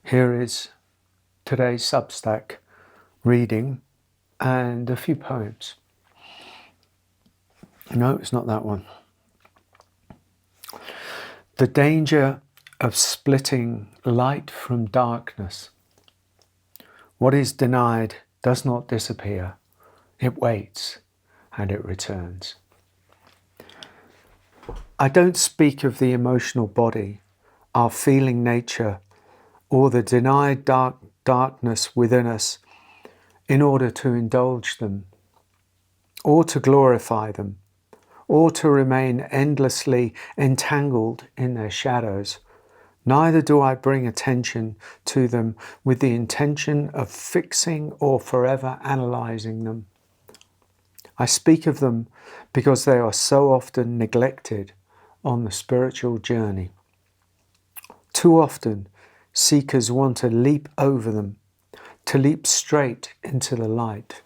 Here is today's Substack reading and a few poems. No, it's not that one. The danger of splitting light from darkness. What is denied does not disappear. It waits and it returns. I don't speak of the emotional body, our feeling nature, or the denied darkness within us in order to indulge them, or to glorify them, or to remain endlessly entangled in their shadows. Neither do I bring attention to them with the intention of fixing or forever analysing them. I speak of them because they are so often neglected on the spiritual journey. Too often, seekers want to leap over them, to leap straight into the light.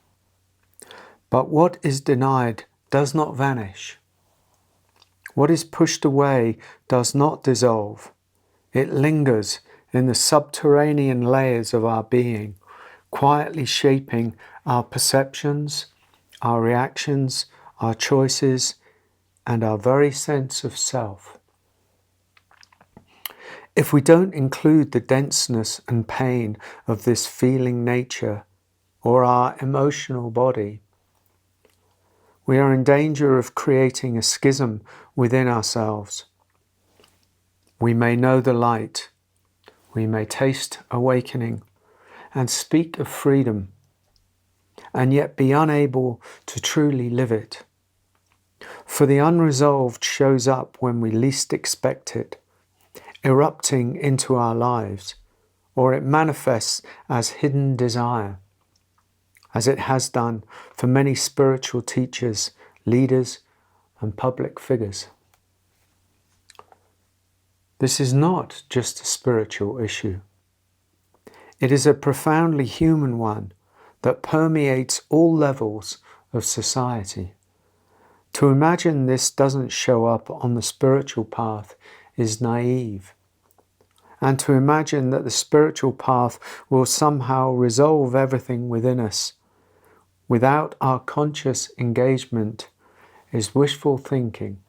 But what is denied does not vanish. What is pushed away does not dissolve. It lingers in the subterranean layers of our being, quietly shaping our perceptions, our reactions, our choices, and our very sense of self. If we don't include the denseness and pain of this feeling nature or our emotional body, we are in danger of creating a schism within ourselves. We may know the light, we may taste awakening and speak of freedom, and yet be unable to truly live it. For the unresolved shows up when we least expect it, erupting into our lives, or it manifests as hidden desire, as it has done for many spiritual teachers, leaders, and public figures. This is not just a spiritual issue. It is a profoundly human one that permeates all levels of society. To imagine this doesn't show up on the spiritual path is naive. And to imagine that the spiritual path will somehow resolve everything within us without our conscious engagement is wishful thinking.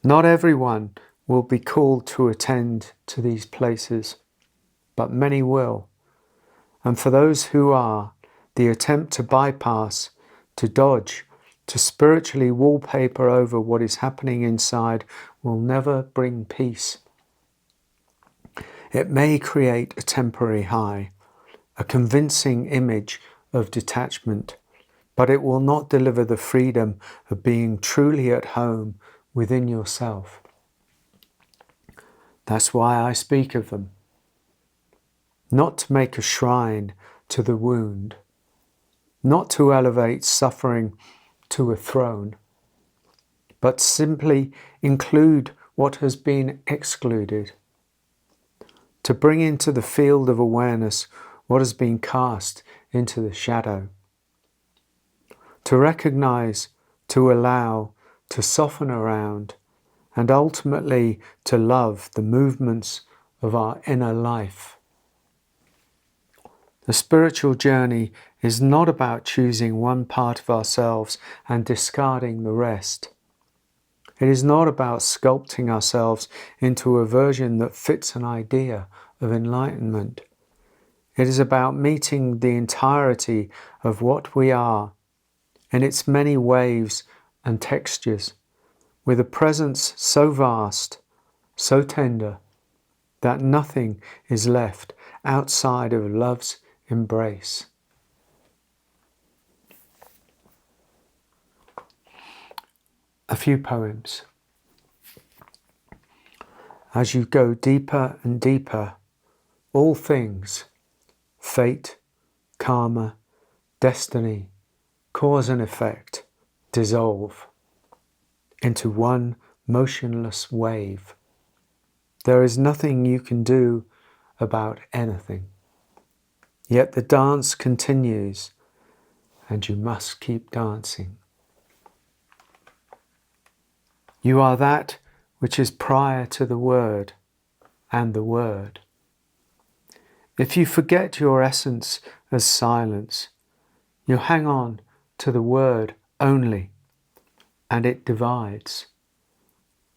Not everyone will be called to attend to these places, but many will. And for those who are, the attempt to bypass, to dodge, to spiritually wallpaper over what is happening inside will never bring peace. It may create a temporary high, a convincing image of detachment, but it will not deliver the freedom of being truly at home within yourself. That's why I speak of them. Not to make a shrine to the wound, not to elevate suffering to a throne, but simply include what has been excluded, to bring into the field of awareness what has been cast into the shadow, to recognize, to allow, to soften around, and ultimately to love the movements of our inner life. The spiritual journey is not about choosing one part of ourselves and discarding the rest. It is not about sculpting ourselves into a version that fits an idea of enlightenment. It is about meeting the entirety of what we are in its many waves and textures, with a presence so vast, so tender, that nothing is left outside of love's embrace. A few poems. As you go deeper and deeper, all things, fate, karma, destiny, cause and effect, dissolve into one motionless wave. There is nothing you can do about anything. Yet the dance continues, and you must keep dancing. You are that which is prior to the Word, and the Word If you forget your essence as silence, you hang on to the word only, and it divides.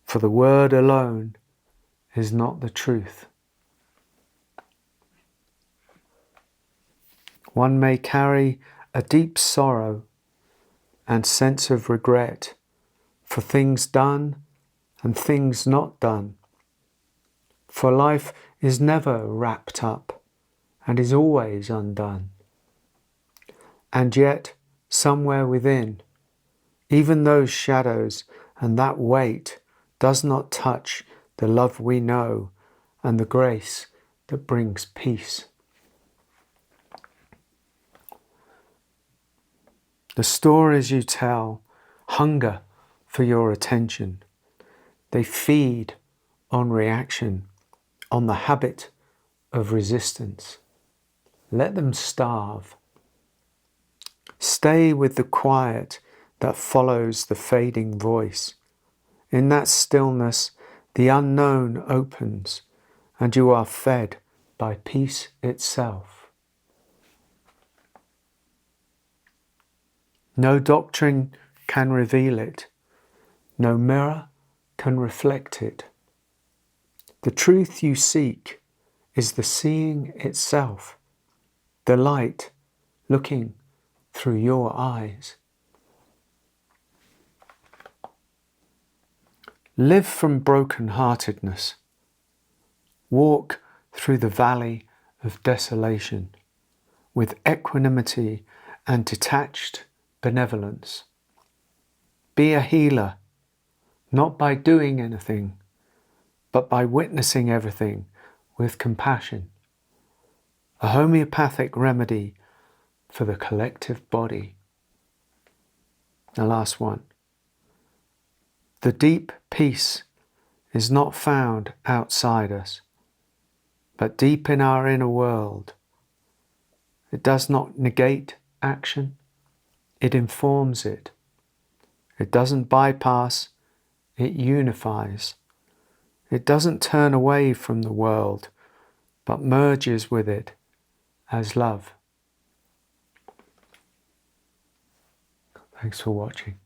For the word alone is not the truth. One may carry a deep sorrow and sense of regret for things done and things not done. For life is never wrapped up and is always undone. And yet, somewhere within, even those shadows and that weight does not touch the love we know and the grace that brings peace. The stories you tell hunger for your attention. They feed on reaction, on the habit of resistance. Let them starve. Stay with the quiet that follows the fading voice. In that stillness, the unknown opens, and you are fed by peace itself. No doctrine can reveal it. No mirror can reflect it. The truth you seek is the seeing itself, the light looking through your eyes. Live from broken-heartedness. Walk through the valley of desolation with equanimity and detached benevolence. Be a healer, not by doing anything, but by witnessing everything with compassion. A homeopathic remedy for the collective body. The last one. The deep peace is not found outside us, but deep in our inner world. It does not negate action, it informs it. It doesn't bypass, it unifies. It doesn't turn away from the world, but merges with it as love. Thanks for watching.